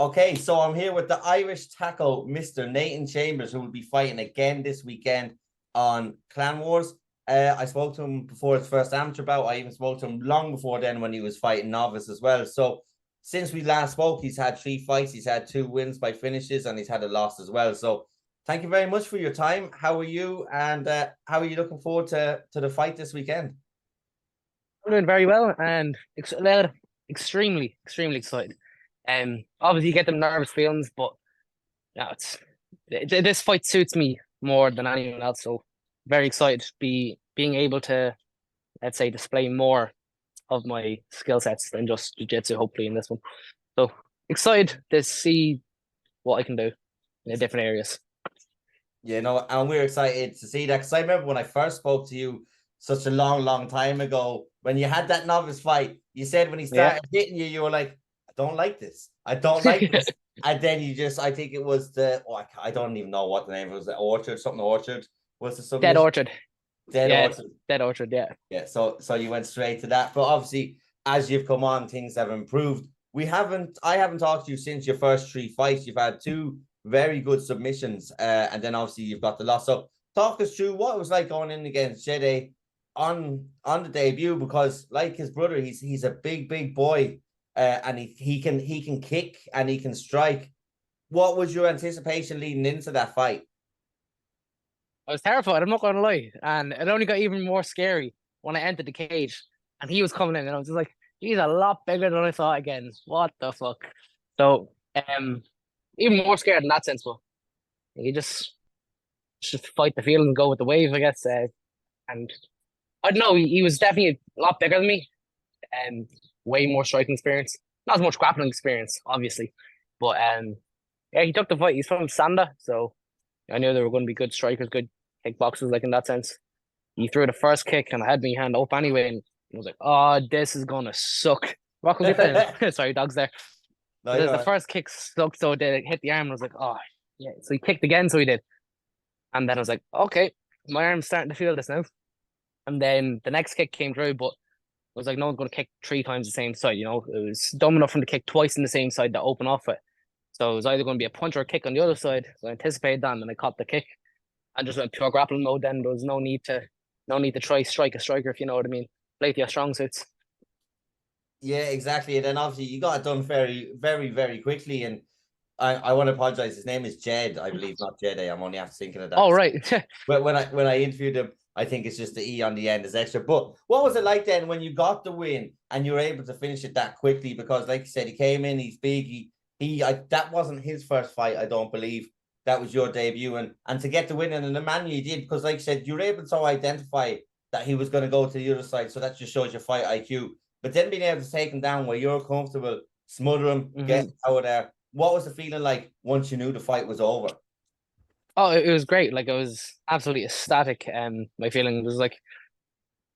Okay, so I'm here with the Irish tackle, Mr. Nathan Chambers, who will be fighting again this weekend on Clan Wars. I spoke to him before his first amateur bout. I even spoke to him long before then when he was fighting novice as well. So since we last spoke, he's had 3 fights. He's had 2 wins by finishes, and he's had a loss as well. So thank you very much for your time. How are you? And how are you looking forward to the fight this weekend? I'm doing very well and extremely excited. Obviously you get them nervous feelings, but yeah, this fight suits me more than anyone else. So very excited to be being able to, let's say, display more of my skill sets than just jiu-jitsu, hopefully, in this one. So excited to see what I can do in the different areas. Yeah, no, and we're excited to see that because I remember when I first spoke to you such a long time ago, when you had that novice fight, you said when he Yeah. started hitting you, you were like, I don't like this. I don't like this. And then you just, I think it was I don't even know what the name was, the Orchard, something Orchard was the Dead submission. Orchard. Dead Yeah, Orchard. Dead Orchard, yeah. Yeah, so you went straight to that. But obviously, as you've come on, things have improved. I haven't talked to you since your first 3 fights. You've had 2 very good submissions, and then obviously you've got the loss. So talk us through what it was like going in against Jede on the debut, because like his brother, he's a big boy, and he can kick and he can strike. What was your anticipation leading into that fight? I was terrified, I'm not gonna lie. And it only got even more scary when I entered the cage and he was coming in and I was just like, he's a lot bigger than I thought again. What the fuck? So even more scared in that sense, but you just fight the field and go with the wave, I guess. And I don't know, he was definitely a lot bigger than me and way more striking experience. Not as much grappling experience, obviously. But yeah, he took the fight. He's from Sanda, so I knew there were going to be good strikers, good kickboxers, like in that sense. He threw the first kick and I had my hand up anyway, and I was like, "Oh, this is gonna suck." Rocco, get the sorry, dogs there. No, The you're first kick sucked, so it hit the arm, and I was like, "Oh, yeah." So he kicked again, so he did, and then I was like, "Okay, my arm's starting to feel this now." And then the next kick came through, but I was like, "No one's gonna kick 3 times the same side." You know, it was dumb enough for him to kick twice in the same side to open off it. So it was either going to be a punch or a kick on the other side. So I anticipated that, and then I caught the kick and just went pure grappling mode. Then there was no need to try strike a striker, if you know what I mean. Play to your strong suits. Yeah, exactly. And then obviously you got it done very quickly. And I want to apologize. His name is Jed, I believe, not Jedi. I'm only after thinking of that. Oh right. But when I interviewed him, I think it's just the E on the end is extra. But what was it like then when you got the win and you were able to finish it that quickly? Because like you said, he came in, he's big. That wasn't his first fight, I don't believe. That was your debut, and to get the win in the manner you did, because like you said, you were able to identify that he was going to go to the other side. So that just shows your fight IQ. But then being able to take him down where you're comfortable, smother him, get out of there. What was the feeling like once you knew the fight was over? Oh, it was great. Like I was absolutely ecstatic. My feeling was like,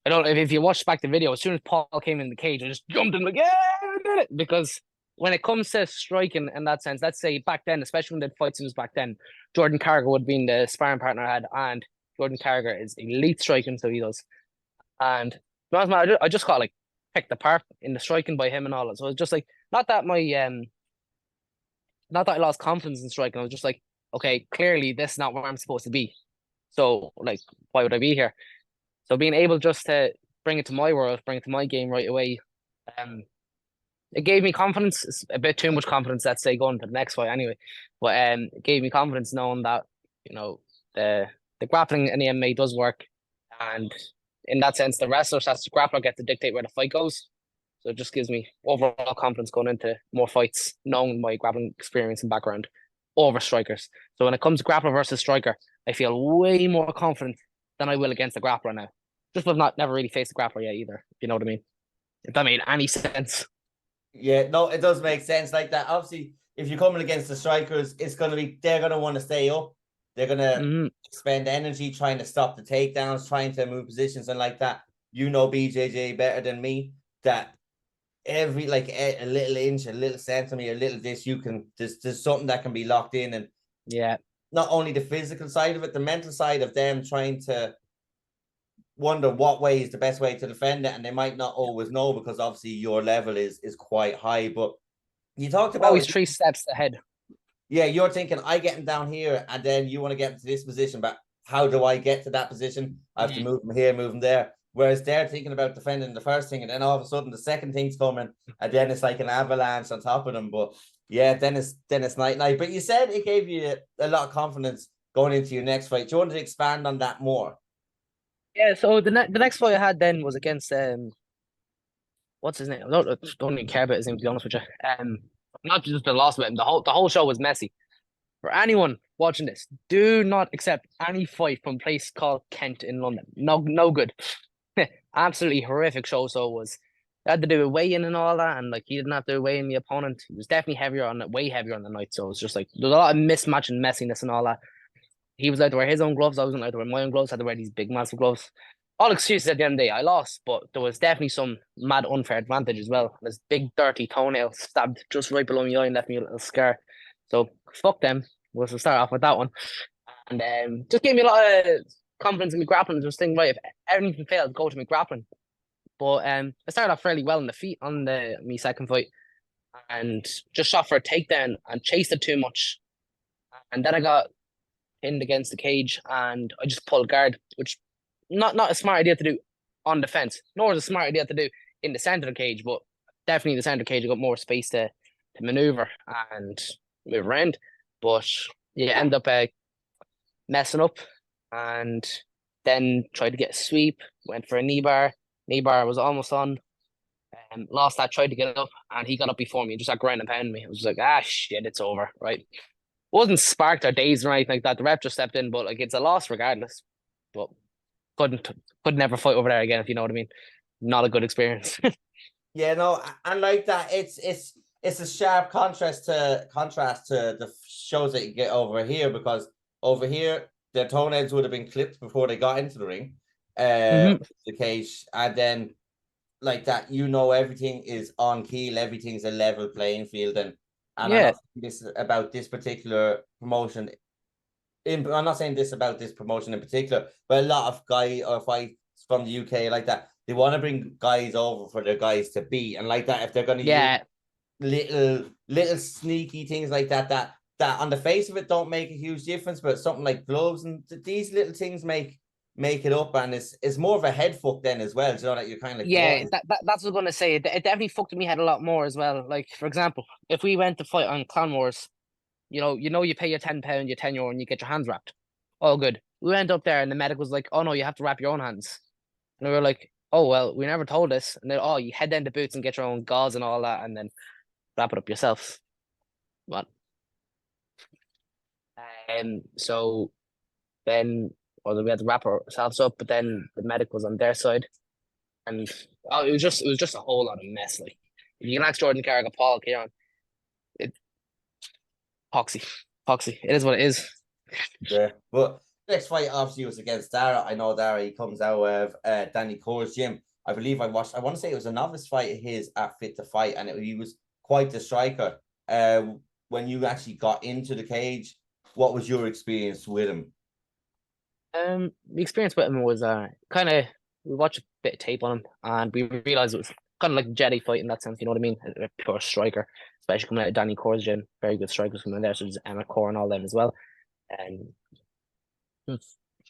I don't know if you watched back the video, as soon as Paul came in the cage, I just jumped in like, yeah, I did it. Because when it comes to striking in that sense, let's say back then, especially when the fight scenes back then, Jordan Carragher would have been the sparring partner I had, and Jordan Carragher is elite striking, so he does. And to be honest, man, I just got like picked apart in the striking by him and all that. So it's just like not that I lost confidence in striking. I was just like, okay, clearly this is not where I'm supposed to be. So like, why would I be here? So being able just to bring it to my world, bring it to my game right away, um, it gave me confidence. It's a bit too much confidence, let's say, going to the next fight anyway. But it gave me confidence knowing that, you know, the grappling in the MMA does work. And in that sense, the wrestler as the grappler get to dictate where the fight goes. So it just gives me overall confidence going into more fights, knowing my grappling experience and background over strikers. So when it comes to grappler versus striker, I feel way more confident than I will against the grappler now. Just have not never really faced a grappler yet either, if you know what I mean. If that made any sense. Yeah, no, it does make sense like that. Obviously, if you're coming against the strikers, they're gonna want to stay up. They're gonna spend energy trying to stop the takedowns, trying to move positions, and like that. You know BJJ better than me that every like a little inch, a little centimeter, a little this, there's something that can be locked in, and yeah, not only the physical side of it, the mental side of them trying to wonder what way is the best way to defend it, and they might not always know because obviously your level is quite high. But You talked about, always 3 steps ahead. yeah, you're thinking I get him down here, and then you want to get him to this position, but how do I get to that position? I have to move him here, move him there. Whereas they're thinking about defending the first thing, and then all of a sudden the second thing's coming, and then it's like an avalanche on top of them. But yeah, then it's night night. But you said it gave you a lot of confidence going into your next fight. Do you want to expand on that more? Yeah, so the next fight I had then was against what's his name? I don't even care about his name, to be honest with you. Not just the loss of him. The whole show was messy. For anyone watching this, do not accept any fight from a place called Kent in London. No, no good. Absolutely horrific show. So it was. I had to do a weigh-in and all that, and like he didn't have to weigh in the opponent. He was definitely way heavier on the night. So it was just like there's a lot of mismatch and messiness and all that. He was allowed to wear his own gloves. I wasn't allowed to wear my own gloves. I had to wear these big, massive gloves. All excuses at the end of the day. I lost, but there was definitely some mad unfair advantage as well. This big, dirty toenail stabbed just right below my eye and left me a little scar. So fuck them. We'll start off with that one. And just gave me a lot of confidence in my grappling. Just thinking, right, if everything failed, go to my grappling. But I started off fairly well in the feet on me second fight, and just shot for a takedown and chased it too much. And then I got pinned against the cage, and I just pulled guard, which not a smart idea to do on the fence, nor is a smart idea to do in the center of the cage, but definitely in the center of the cage, you got more space to maneuver and move around. But you end up messing up, and then tried to get a sweep, went for a knee bar. Knee bar was almost on. Lost that, tried to get up, and he got up before me and just got ground and pound me. It was like, shit, it's over, right? Wasn't sparked or dazed or anything like that. The rep just stepped in, but like it's a loss regardless. But could never fight over there again, if you know what I mean. Not a good experience. Yeah, no, and like that, it's a sharp contrast to the shows that you get over here, because over here their toenails would have been clipped before they got into the ring, the cage, and then like that, everything is on keel, everything's a level playing field, and I'm Yeah, not saying this about this particular promotion. I'm not saying this about this promotion in particular, but a lot of guys or fights from the UK like that, they want to bring guys over for their guys to beat, and like that, if they're going to use yeah, little sneaky things like that on the face of it don't make a huge difference, but something like gloves and these little things make it up, and it's more of a head fuck then as well. You know that you're kind of like, yeah. what? That's what I was gonna say. It definitely fucked me head a lot more as well. Like for example, if we went to fight on Clan Wars, you pay your £10, your €10, and you get your hands wrapped. All good. We went up there, and the medic was like, "Oh no, you have to wrap your own hands." And we were like, "Oh well, we never told us." And then, "Oh, you head down to Boots and get your own gauze and all that, and then wrap it up yourself." What? So then, or we had to wrap ourselves up, but then the medic was on their side, and it was just a whole lot of mess. Like if you can ask Jordan Carrick or Paul Kieran, it poxy, poxy. It is what it is. Yeah, but next fight obviously was against Dara. I know Dara, he comes out of Danny Core's gym. I believe I watched, I want to say it was a novice fight of his at Fit to Fight, and he was quite the striker. When you actually got into the cage, what was your experience with him? The experience with him was kind of we watched a bit of tape on him, and we realized it was kind of like Jedi fight in that sense. You know what I mean? A pure striker, especially coming out of Danny Core's gym. Very good strikers coming in there, such as Emma Core and all them as well. And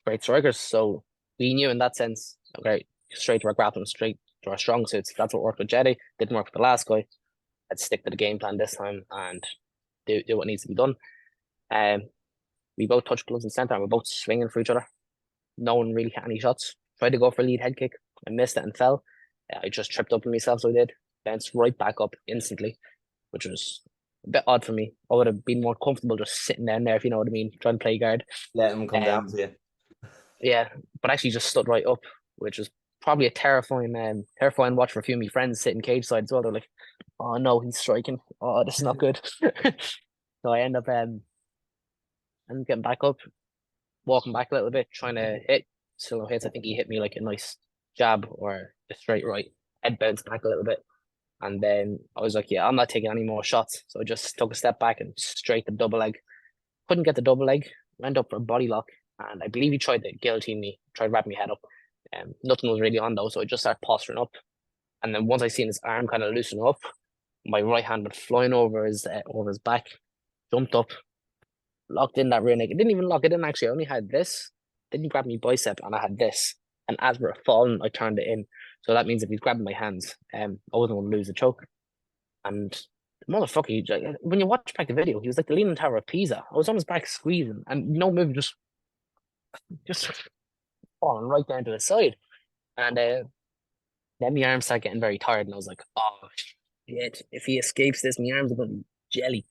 great strikers. So we knew in that sense, okay, straight to our grappling, straight to our strong suits. That's what worked with Jedi. Didn't work with the last guy. Let's stick to the game plan this time and do what needs to be done. We both touched gloves in center, and we're both swinging for each other. No one really hit any shots. Tried to go for a lead head kick. I missed it and fell. I just tripped up on myself, so I did. Bounced right back up instantly, which was a bit odd for me. I would have been more comfortable just sitting down there, if you know what I mean, trying to play guard. Let him come down to you. Yeah, but actually just stood right up, which was probably a terrifying watch for a few of my friends sitting cage side as well. They're like, "Oh no, he's striking. Oh, this is not good." So I end up and getting back up, walking back a little bit, trying to hit. Still no hits. I think he hit me like a nice jab or a straight right. Head bounced back a little bit. And then I was like, yeah, I'm not taking any more shots. So I just took a step back and straight the double leg. Couldn't get the double leg. Went up for a body lock. And I believe he tried to guillotine me, tried to wrap my head up. Nothing was really on though. So I just started posturing up. And then once I seen his arm kind of loosen up, my right hand went flying over his back, jumped up, locked in that rear naked. Didn't even lock it in actually. I only had this. Didn't grab me bicep and I had this. And as we were falling, I turned it in. So that means if he's grabbing my hands, I wasn't going to lose the choke. And the motherfucker, when you watch back the video, he was like the Leaning Tower of Pisa. I was on his back squeezing, and no move, just falling right down to the side. And then my arms started getting very tired, and I was like, oh shit, if he escapes this, my arms are going to be jelly.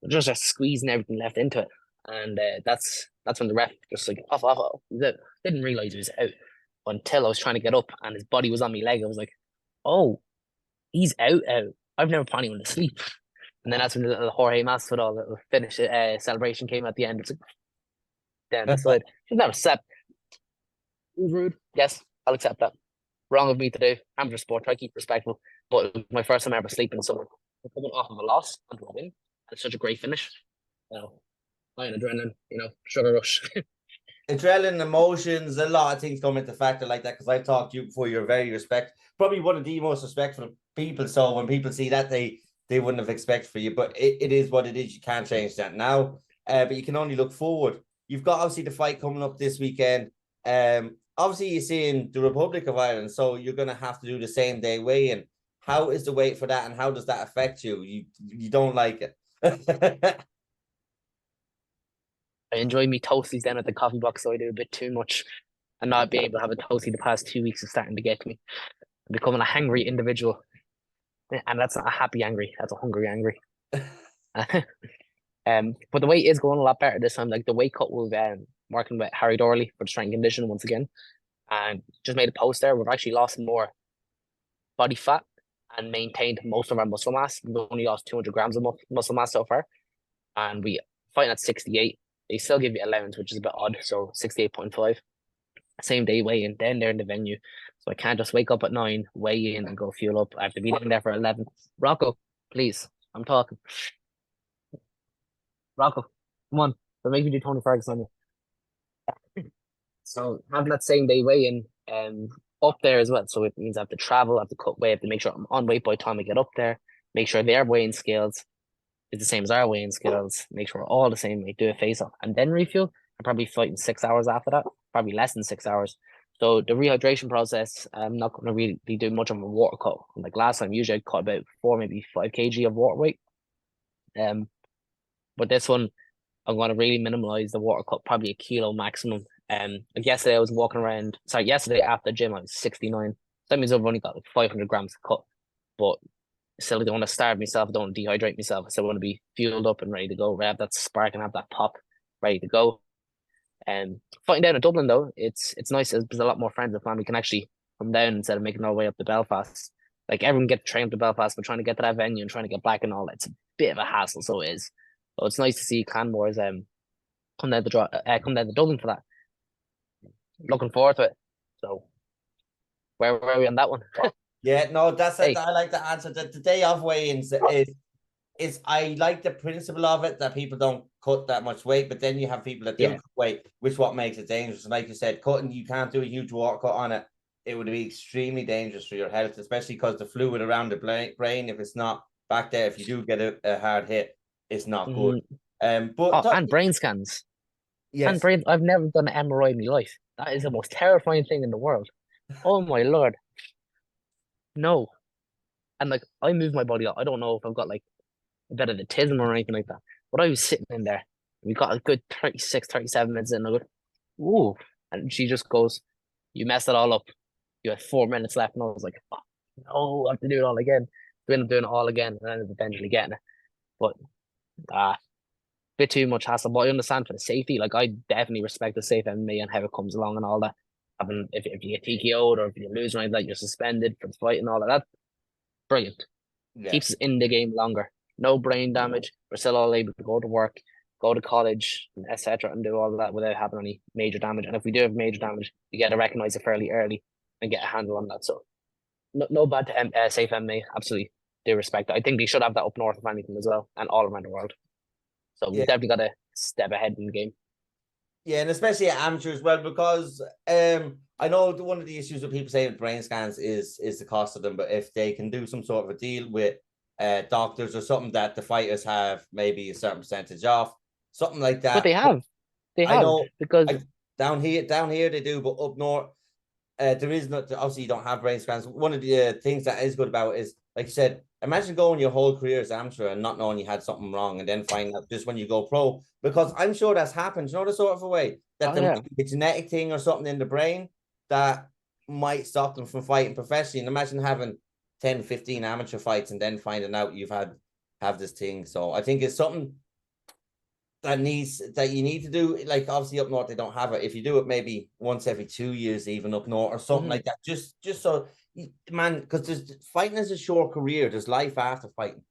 Just squeezing everything left into it. And that's when the ref just like off. Didn't realize he was out until I was trying to get up and his body was on my leg. I was like, oh, he's out. I've never put anyone to sleep. And then that's when the little Jorge Masvidal little finish celebration came at the end. It's like down the side. She's never slept. It was rude. Yes, I'll accept that. Wrong of me to do. Amateur sport. Try to keep respectful. But it was my first time ever sleeping. So we're coming off of a loss onto a win. It's such a great finish. High on adrenaline, sugar rush. Adrenaline, emotions, a lot of things come into factor like that. Because I've talked to you before, you're very probably one of the most respectful people. So when people see that, they wouldn't have expected for you. But it is what it is. You can't change that now. But you can only look forward. You've got obviously the fight coming up this weekend. Obviously you're seeing the Republic of Ireland, so you're going to have to do the same day weigh-in. How is the wait for that, and how does that affect you? You don't like it? I enjoy me toasties down at the coffee box, so I do a bit too much. And not being able to have a toasty the past 2 weeks is starting to get to me. I'm becoming a hangry individual. And that's not a happy angry, that's a hungry angry. But the weight is going a lot better this time. Like the weight cut we've working with Harry Dorley for the strength and conditioning once again. And just made a post there. We've actually lost more body fat and maintained most of our muscle mass. We've only lost 200 grams of muscle mass so far. And we fighting at 68. They still give you allowance, which is a bit odd. So 68.5. Same day weigh in, then they're in the venue. So I can't just wake up at 9, weigh in and go fuel up. I have to be in there for 11. Rocco, please. I'm talking. Rocco, come on. Don't make me do Tony Ferguson on you. So having that same day weigh in up there as well. So it means I have to travel, I have to cut weight, I have to make sure I'm on weight by the time I get up there, make sure their weighing scales is the same as our weighing scales, make sure we're all the same weight, do a face off, and then refuel. I'm probably fighting 6 hours after that, probably less than 6 hours. So the rehydration process, I'm not going to really do much of a water cut. Like last time, usually I'd cut about 4, maybe 5 kg of water weight. But this one, I'm going to really minimize the water cut, probably a kilo maximum. Like yesterday I was walking around. Sorry, yesterday after the gym I was 69. That means I've only got like 500 grams to cut, but still I don't want to starve myself. I don't want to dehydrate myself. I still want to be fueled up and ready to go. Have that spark and have that pop, ready to go. Fighting down in Dublin though, it's nice. There's a lot more friends and family can actually come down instead of making our way up to Belfast. Like everyone get trained to Belfast, but trying to get to that venue and trying to get back and all that, it's a bit of a hassle. So it is. So it's nice to see Clanmores come down to Dublin for that. Looking forward to it. So where are we on that one? Yeah, no, that's it. I like the answer. The day of weigh-ins is I like the principle of it, that people don't cut that much weight, but then you have people that do cut weight, which what makes it dangerous. Like you said, cutting, you can't do a huge water cut on it. It would be extremely dangerous for your health, especially because the fluid around the brain, if it's not back there, if you do get a hard hit, it's not good. And brain scans. Yes. And I've never done an MRI in my life. That is the most terrifying thing in the world. Oh my Lord. No. And like I move my body up. I don't know if I've got like a bit of autism or anything like that. But I was sitting in there. We got a good 36, 37 minutes in. I go, ooh. And she just goes, you messed it all up. You had 4 minutes left. And I was like, oh, no, I have to do it all again. So I ended up doing it all again and I ended up eventually getting it. But bit too much hassle, but I understand for the safety. Like I definitely respect the safe MMA and how it comes along and all that. Having if you get TKO'd or if you lose or anything like that, you're suspended for the fight and all that. That's brilliant. Yeah. Keeps us in the game longer. No brain damage. We're still all able to go to work, go to college, etc., and do all of that without having any major damage. And if we do have major damage, we get to recognize it fairly early and get a handle on that. So no bad to safe MMA. Absolutely do respect it. I think they should have that up north if anything as well, and all around the world. So we've definitely got to step ahead in the game. Yeah, and especially at amateur as well, because I know one of the issues with people saying brain scans is the cost of them, but if they can do some sort of a deal with doctors or something that the fighters have maybe a certain percentage off, something like But that. they I have know because I, down here they do, but up north, there is not. Obviously, you don't have brain scans. One of the things that is good about it is, like you said, imagine going your whole career as amateur and not knowing you had something wrong, and then find out just when you go pro. Because I'm sure that's happened. You know, the sort of a way that oh there yeah, might be a genetic thing or something in the brain that might stop them from fighting professionally. And imagine having 10, 15 amateur fights and then finding out you've have this thing. So I think it's something that you need to do. Like obviously up north they don't have it. If you do it maybe once every 2 years, even up north or something like that, just so man, because there's fighting is a short career. There's life after fighting.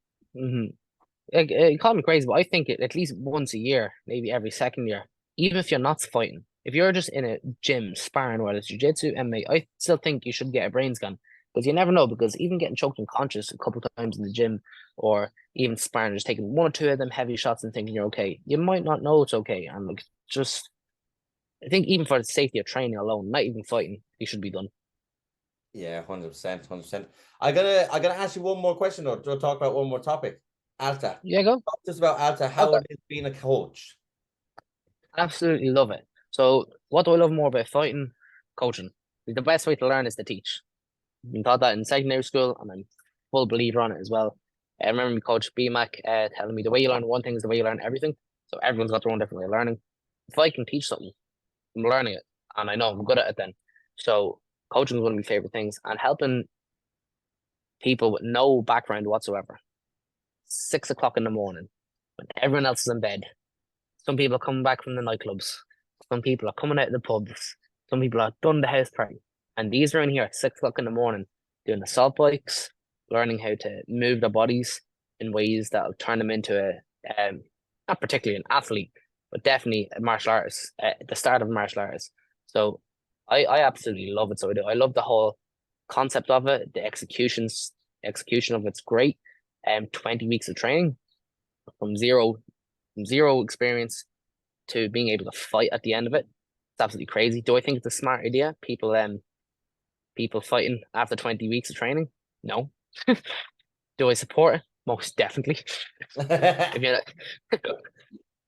It call me crazy, but I think at least once a year, maybe every second year, even if you're not fighting, if you're just in a gym sparring, whether it's jiu-jitsu, MMA, I still think you should get a brain scan because you never know. Because even getting choked unconscious a couple of times in the gym, or even sparring, just taking one or two of them heavy shots and thinking you're okay, you might not know it's okay. And like, just I think even for the safety of training alone, not even fighting, you should be done. Yeah, 100%, 100%. I gotta ask you one more question though, to talk about one more topic. Alta. Yeah, go. Talk to us about Alta, how Okay. it is being a coach. Absolutely love it. So, what do I love more about fighting? Coaching. The best way to learn is to teach. Been taught that in secondary school, and I'm full believer on it as well. I remember my coach BMAC telling me the way you learn one thing is the way you learn everything. So everyone's got their own different way of learning. If I can teach something, I'm learning it, and I know I'm good at it then. So coaching is one of my favorite things, and helping people with no background whatsoever. 6 o'clock in the morning, when everyone else is in bed. Some people are coming back from the nightclubs. Some people are coming out of the pubs. Some people are done the house party. And these are in here at 6 o'clock in the morning doing assault bikes, learning how to move their bodies in ways that'll turn them into not particularly an athlete, but definitely a martial artist, the start of martial arts. So I absolutely love it. So I do. I love the whole concept of it. The execution of it's great. 20 weeks of training from zero experience to being able to fight at the end of it. It's absolutely crazy. Do I think it's a smart idea? People fighting after 20 weeks of training? No. Do I support it? Most definitely. If you're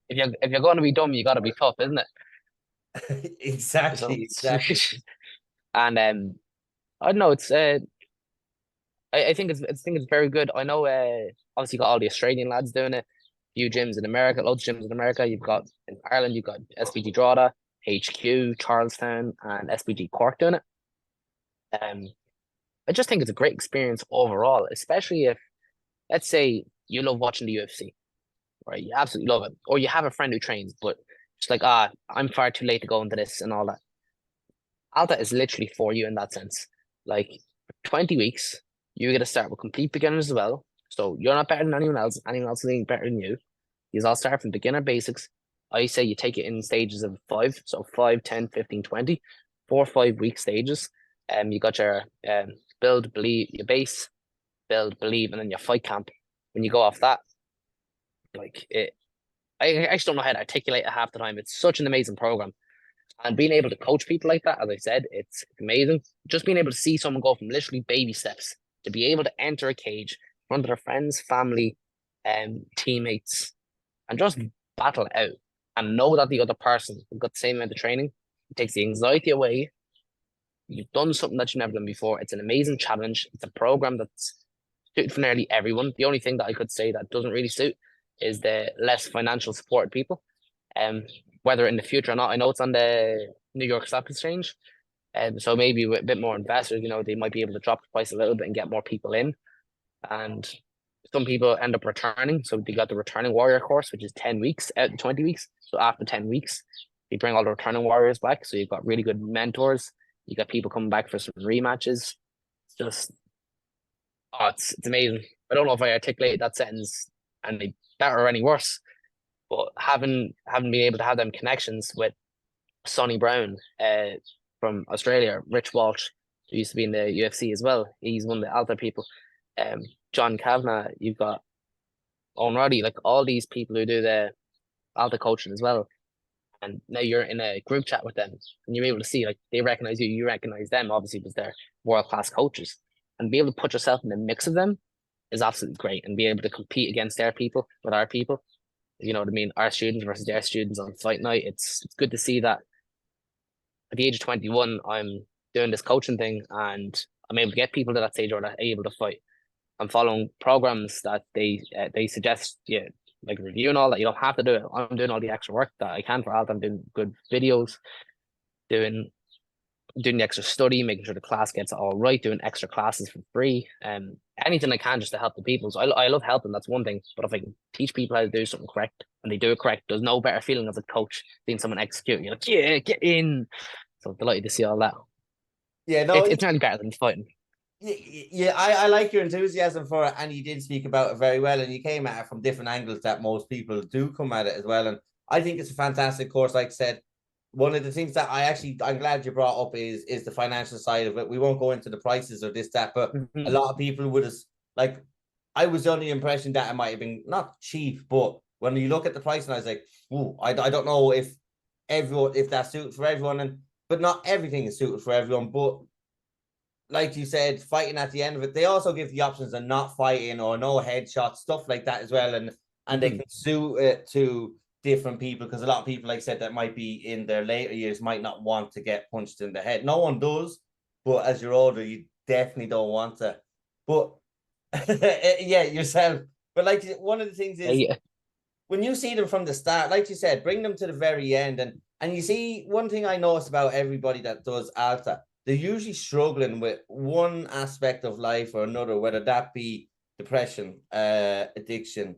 if you're going to be dumb, you got to be tough, isn't it? So, Exactly. and I don't know. It's I think it's very good. I know obviously you got all the Australian lads doing it. Few gyms in America, loads of gyms in America. You've got in Ireland, you've got SBG Drogheda, HQ, Charlestown, and SBG Cork doing it. I just think it's a great experience overall, especially if, let's say, you love watching the UFC, right? You absolutely love it, or you have a friend who trains, but it's like, I'm far too late to go into this and all that. Alta is literally for you in that sense. Like 20 weeks, you get to start with complete beginners as well. So you're not better than anyone else. Anyone else is better than you. You all start from beginner basics. I say you take it in stages of 5. So 5, 10, 15, 20. 4 or 5 week stages. You got your build, believe, your base, build, believe, and then your fight camp. When you go off that, like it, I actually don't know how to articulate it half the time. It's such an amazing program. And being able to coach people like that, as I said, it's amazing. Just being able to see someone go from literally baby steps to be able to enter a cage in front of their friends, family, teammates, and just battle it out and know that the other person has got the same amount of training. It takes the anxiety away. You've done something that you've never done before. It's an amazing challenge. It's a program that's suited for nearly everyone. The only thing that I could say that doesn't really suit is the less financial supported people. Whether in the future or not, I know it's on the New York Stock Exchange. So maybe with a bit more investors, they might be able to drop the price a little bit and get more people in. And some people end up returning. So they got the returning warrior course, which is 10 weeks out of 20 weeks. So after 10 weeks, you bring all the returning warriors back. So you've got really good mentors. You got people coming back for some rematches. It's just, it's amazing. I don't know if I articulated that sentence any better or any worse, but having been able to have them connections with Sonny Brown from Australia, Rich Walsh, who used to be in the UFC as well. He's one of the Alta people. John Kavanagh, you've got Owen Roddy, like all these people who do the Alta coaching as well. And now you're in a group chat with them and you're able to see like they recognize you recognize them, obviously, because they're world class coaches. And be able to put yourself in the mix of them is absolutely great, and be able to compete against their people with our people. You know what I mean? Our students versus their students on fight night. It's good to see that at the age of 21, I'm doing this coaching thing, and I'm able to get people to that stage where they're able to fight. I'm following programs that they suggest, yeah, like review and all that. You don't have to do it. I'm doing all the extra work that I can for Alt. I'm doing good videos, doing the extra study, making sure the class gets it all right, doing extra classes for free, anything I can just to help the people. So I love helping. That's one thing. But if I can teach people how to do something correct and they do it correct, there's no better feeling as a coach seeing someone execute. You're like, yeah, get in. So I'm delighted to see all that. Yeah, no, It's nearly better than fighting. yeah, I like your enthusiasm for it, and you did speak about it very well, and you came at it from different angles that most people do come at it as well. And I think it's a fantastic course. Like I said, one of the things that I'm glad you brought up is the financial side of it. We won't go into the prices or this, that, but a lot of people would have, like, I was under the impression that it might have been not cheap, but when you look at the price, and I was like, ooh, I don't know if that's suited for everyone, and but not everything is suited for everyone. But like you said, fighting at the end of it, they also give the options of not fighting or no headshots, stuff like that as well, and they can suit it to different people, because a lot of people, like I said, that might be in their later years might not want to get punched in the head. No one does, but as you're older, you definitely don't want to. But yeah, yourself. But like, one of the things is, Yeah. when you see them from the start, like you said, bring them to the very end, and you see, one thing I noticed about everybody that does Alta, they're usually struggling with one aspect of life or another, whether that be depression, addiction,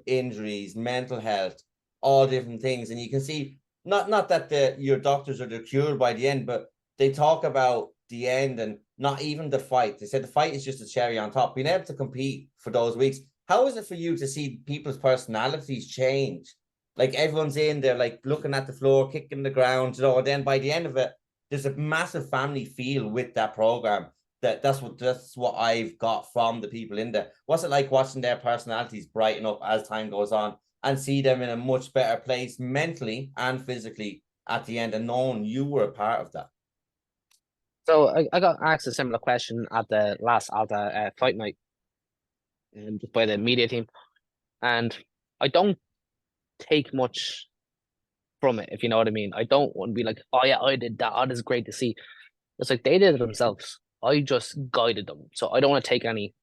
injuries, mental health, all different things. And you can see, not that your doctors are the cure by the end, but they talk about the end and not even the fight. They said the fight is just a cherry on top. Being able to compete for those weeks. How is it for you to see people's personalities change? Like, everyone's in there, like, looking at the floor, kicking the ground, and then by the end of it, there's a massive family feel with that program. That's what I've got from the people in there. What's it like watching their personalities brighten up as time goes on, and see them in a much better place mentally and physically at the end, and knowing you were a part of that? So I got asked a similar question at the last Alta fight night, just by the media team, and I don't take much from it, if you know what I mean. I don't want to be like, oh yeah, I did that. Oh, this is great to see. It's like they did it themselves. I just guided them. So I don't want to take any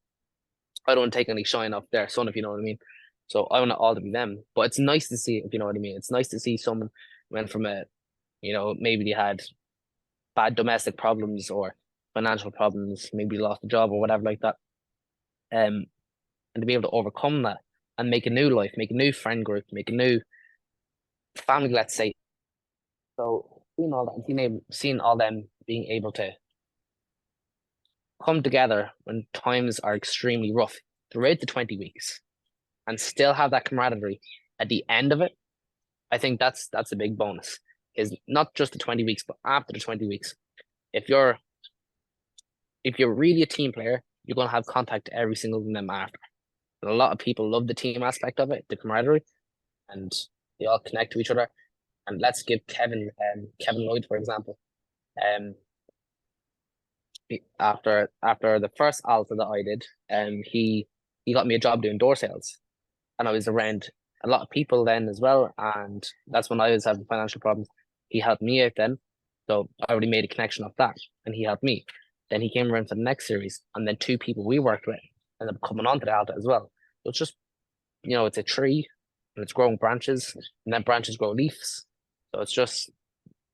shine off their son, if you know what I mean. So I want it all to be them. But it's nice to see, if you know what I mean. It's nice to see someone went from maybe they had bad domestic problems or financial problems, maybe lost a job or whatever like that. And to be able to overcome that and make a new life, make a new friend group, make a new family, let's say. So seeing all that, seeing all them being able to come together when times are extremely rough throughout the 20 weeks and still have that camaraderie at the end of it, I think that's a big bonus. Is not just the 20 weeks, but after the 20 weeks. If you're really a team player, you're gonna have contact to every single one of them after. And a lot of people love the team aspect of it, the camaraderie, and they all connect to each other. And let's give Kevin Lloyd, for example. Um, after the first Alpha that I did, he got me a job doing door sales, and I was around a lot of people then as well, and that's when I was having financial problems. He helped me out then, so I already made a connection of that, and he helped me. Then he came around for the next series, and then two people we worked with ended up coming onto the Alta as well. So it's just, it's a tree, and it's growing branches, and then branches grow leaves. So it's just,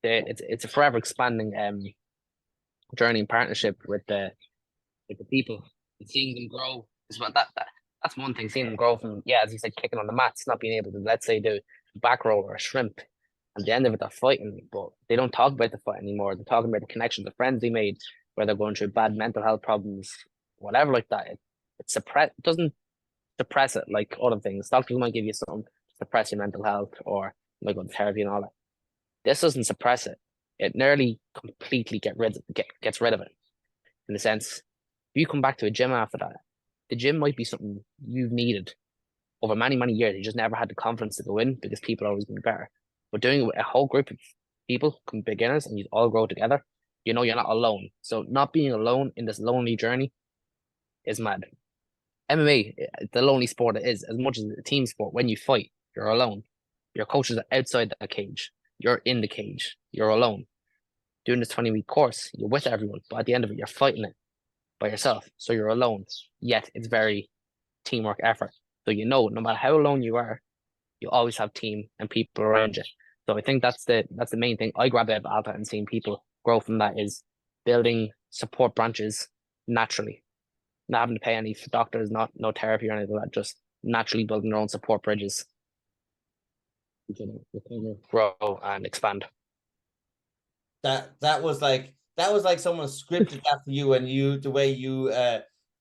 it's a forever expanding journey and partnership with the people, and seeing them grow as well. That's one thing, seeing them grow from, as you said, kicking on the mats, not being able to, let's say, do a back roll or a shrimp. At the end of it, they're fighting, but they don't talk about the fight anymore. They're talking about the connections, the friends they made, where they're going through bad mental health problems, whatever like that. It doesn't suppress it like other things. Doctors might give you something to suppress your mental health, or like on therapy and all that. This doesn't suppress it. It nearly completely gets rid of it. In the sense, if you come back to a gym after that, the gym might be something you've needed over many, many years. You just never had the confidence to go in because people are always been better. But doing it with a whole group of people, beginners, and you all grow together, you're not alone. So not being alone in this lonely journey is mad. MMA, the lonely sport it is, as much as a team sport. When you fight, you're alone. Your coaches are outside the cage. You're in the cage. You're alone. Doing this 20-week course, you're with everyone, but at the end of it, you're fighting it by yourself. So you're alone. Yet it's very teamwork effort. So no matter how alone you are, you always have team and people around you. So I think that's the main thing I grab out of Alpha, and seeing people grow from that is building support branches naturally. Not having to pay any for doctors, no therapy or anything like that, just naturally building their own support bridges. Grow and expand. That was like someone scripted that for you, and the way you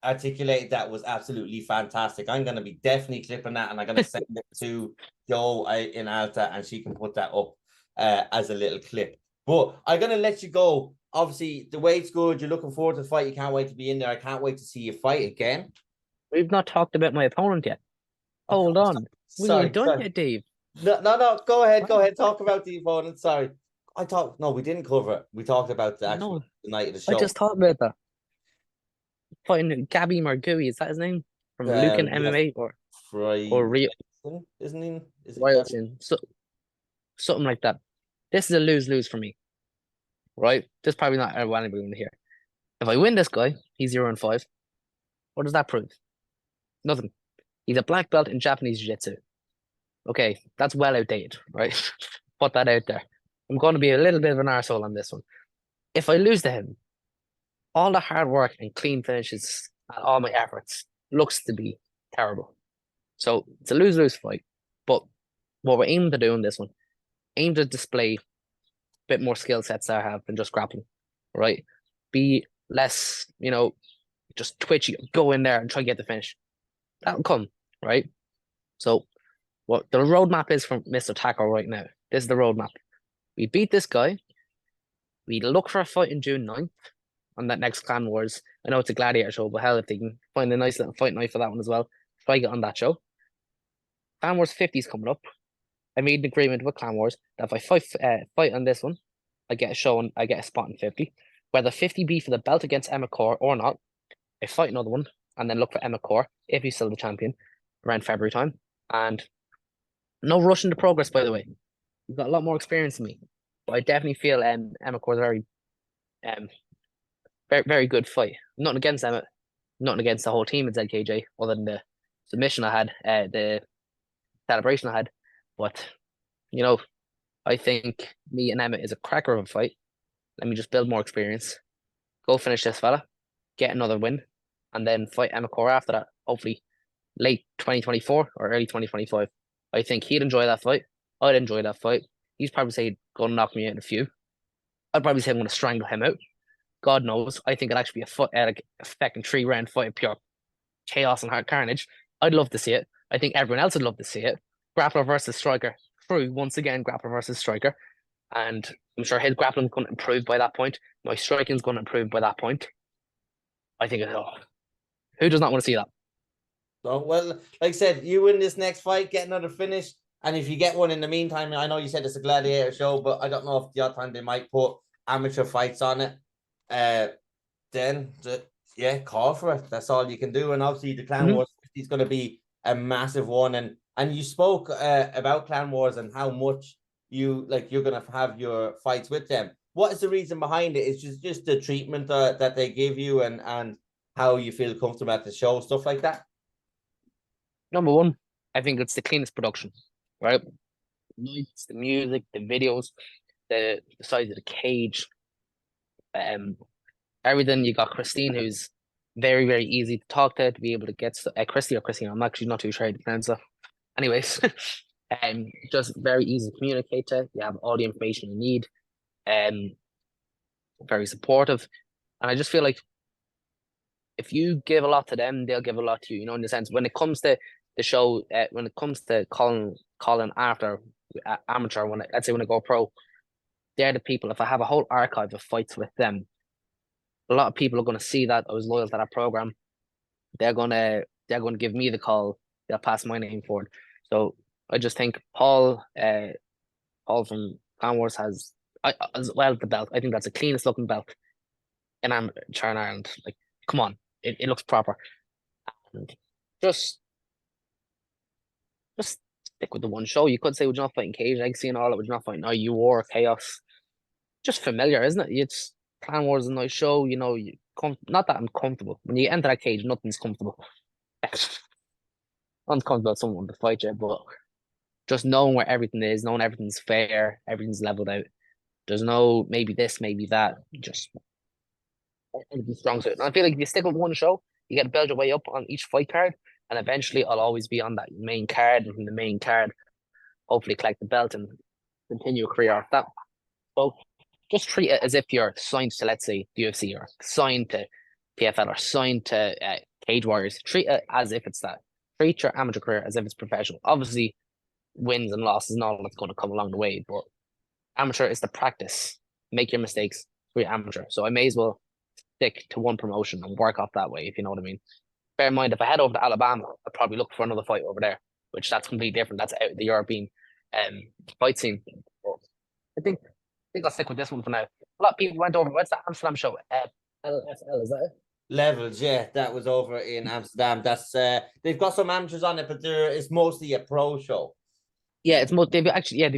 articulated that was absolutely fantastic. I'm gonna be definitely clipping that, and I'm gonna send it to Joe in Alta, and she can put that up as a little clip. But I'm gonna let you go. Obviously, the weight's good. You're looking forward to the fight. You can't wait to be in there. I can't wait to see you fight again. We've not talked about my opponent yet. Hold on. We ain't done yet, Dave. No. Go ahead. Go ahead. Talk about the opponent. Sorry. No, we didn't cover it. We talked about the night of the show. I just talked about that. Fighting Gabby Margui, is that his name? From Lucan MMA or Rio? Isn't he? Is it something like that. This is a lose-lose for me. Right? This is probably not anybody going to hear. If I win this guy, he's 0-5. What does that prove? Nothing. He's a black belt in Japanese Jiu-Jitsu. Okay, that's well outdated, right? Put that out there. I'm going to be a little bit of an arsehole on this one. If I lose to him, all the hard work and clean finishes and all my efforts looks to be terrible. So it's a lose-lose fight. But what we're aiming to do in this one, aim to display a bit more skill sets that I have than just grappling, right? Be less, just twitchy, go in there and try to get the finish. That'll come, right? So what the roadmap is from Mr. Taco right now. This is the roadmap. We beat this guy. We look for a fight in June 9th on that next Clan Wars. I know it's a gladiator show, but hell, if they can find a nice little fight night for that one as well, try get on that show. Clan Wars 50 is coming up. I made an agreement with Clan Wars that if I fight on this one, I get a show and I get a spot in 50. Whether 50 be for the belt against Emma Core or not, I fight another one and then look for Emma Core if he's still the champion around February time. And no rush into progress, by the way. You've got a lot more experience than me. But I definitely feel Emma Core is very very good fight. Nothing against Emma, nothing against the whole team at ZKJ, other than the submission I had, the celebration I had. But I think me and Emma is a cracker of a fight. Let me just build more experience. Go finish this fella, get another win, and then fight Emma Core after that. Hopefully late 2024 or early 2025. I think he'd enjoy that fight. I'd enjoy that fight. He's probably say he'd go and knock me out in a few. I'd probably say I'm going to strangle him out. God knows. I think it'd actually be a fucking 3-round fight of pure chaos and hard carnage. I'd love to see it. I think everyone else would love to see it. Grappler versus striker. True, once again, grappler versus striker. And I'm sure his grappling's going to improve by that point. My striking's going to improve by that point. I think who does not want to see that? Oh, well, like I said, you win this next fight, get another finish. And if you get one in the meantime, I know you said it's a gladiator show, but I don't know if the odd time they might put amateur fights on it. Then call for it. That's all you can do. And obviously the Clan Wars 50 is going to be a massive one. And you spoke about Clan Wars and how much you're going to have your fights with them. What is the reason behind it? It's just the treatment that they give you and how you feel comfortable at the show, stuff like that. Number one, I think it's the cleanest production, right? Lights, the music, the videos, the size of the cage, everything. You got Christine, who's very, very easy to talk to be able to get Christy or Christine. I'm actually not too sure how to pronounce her. Anyways, just very easy to communicate to. You have all the information you need. Very supportive, and I just feel like if you give a lot to them, they'll give a lot to you. In the sense when it comes to the show, when it comes to calling after amateur, let's say when I go pro, they're the people. If I have a whole archive of fights with them, a lot of people are going to see that I was loyal to that program. They're going to give me the call. They'll pass my name forward. So I just think Paul from Clan Wars has as well the belt. I think that's the cleanest looking belt in amateur in Ireland. Like, come on, it looks proper. And just stick with the one show. You could say, would you not fighting Cage, Legacy and all that? Would you not fighting IU War, Chaos? Just familiar, isn't it? It's Clan Wars is a nice show, you know, not that uncomfortable. When you enter that cage, nothing's comfortable. Uncomfortable someone to fight you, but just knowing where everything is, knowing everything's fair, everything's leveled out. There's no maybe this, maybe that. Just everything's strong suit. And I feel like if you stick with one show, you get to build your way up on each fight card, and eventually I'll always be on that main card, and from the main card, hopefully collect the belt and continue a career off that. So just treat it as if you're signed to, let's say, the UFC, or signed to PFL, or signed to Cage Warriors. Treat it as if it's that. Treat your amateur career as if it's professional. Obviously, wins and losses and all that's going to come along the way, but amateur is the practice. Make your mistakes for your amateur. So I may as well stick to one promotion and work off that way, if you know what I mean. Bear in mind, if I head over to Alabama, I'd probably look for another fight over there, which that's completely different. That's out of the European fight scene. But I think I'll stick with this one for now. A lot of people went over. What's that Amsterdam show? LSL, is that it? Levels, yeah, that was over in Amsterdam. That's they've got some amateurs on it, but it's mostly a pro show. Yeah, they've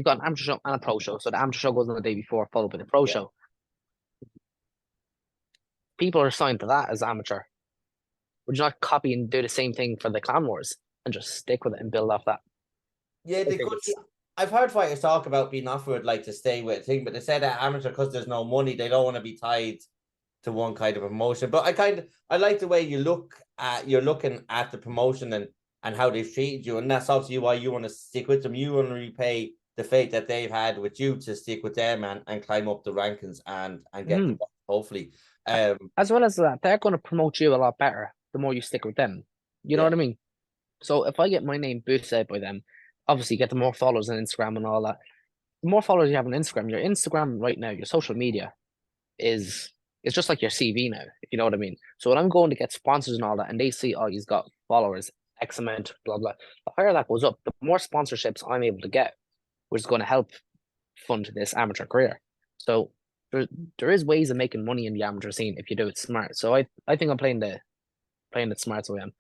got an amateur show and a pro show. So the amateur show goes on the day before, followed by the pro show. People are assigned to that as amateur. Would you not copy and do the same thing for the Clan Wars and just stick with it and build off that? Yeah, they could. I've heard fighters talk about being offered like to stay with a thing, but they said that amateur, because there's no money, they don't want to be tied to one kind of promotion. But I like the way you're looking at the promotion and how they've treated you, and that's obviously why you want to stick with them. You want to repay the fate that they've had with you to stick with them and climb up the rankings and get the ball, hopefully. As well as that, they're going to promote you a lot better the more you stick with them. You know what I mean? So if I get my name boosted by them, obviously get the more followers on Instagram and all that. The more followers you have on Instagram, your Instagram right now, your social media is just like your CV now, if you know what I mean. So when I'm going to get sponsors and all that, and they see, oh, he's got followers, X amount, blah, blah, the higher that goes up, the more sponsorships I'm able to get, which is going to help fund this amateur career. So there is ways of making money in the amateur scene if you do it smart. So I think I'm playing it smart, so I am.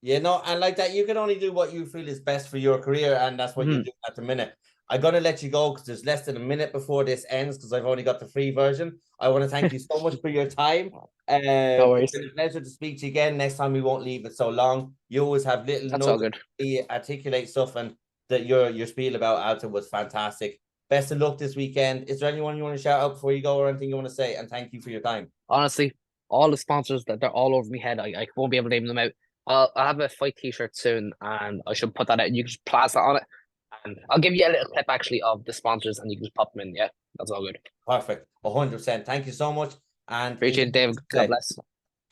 Yeah, no, and like that, you can only do what you feel is best for your career, and that's what you're doing at the minute. I'm going to let you go because there's less than a minute before this ends because I've only got the free version. I want to thank you so much for your time. No worries. It's been a pleasure to speak to you again. Next time we won't leave it so long. You always have little That's all good. Articulate stuff, and that your spiel about Alta was fantastic. Best of luck this weekend. Is there anyone you want to shout out before you go, or anything you want to say? And thank you for your time. Honestly, all the sponsors that they're all over my head. I won't be able to name them out. I'll have a fight T-shirt soon, and I should put that out. You can just plaster on it, and I'll give you a little clip actually of the sponsors, and you can just pop them in. Yeah, that's all good. Perfect, 100%. Thank you so much, and appreciate it, David. God bless.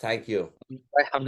Thank you. Bye. Have a good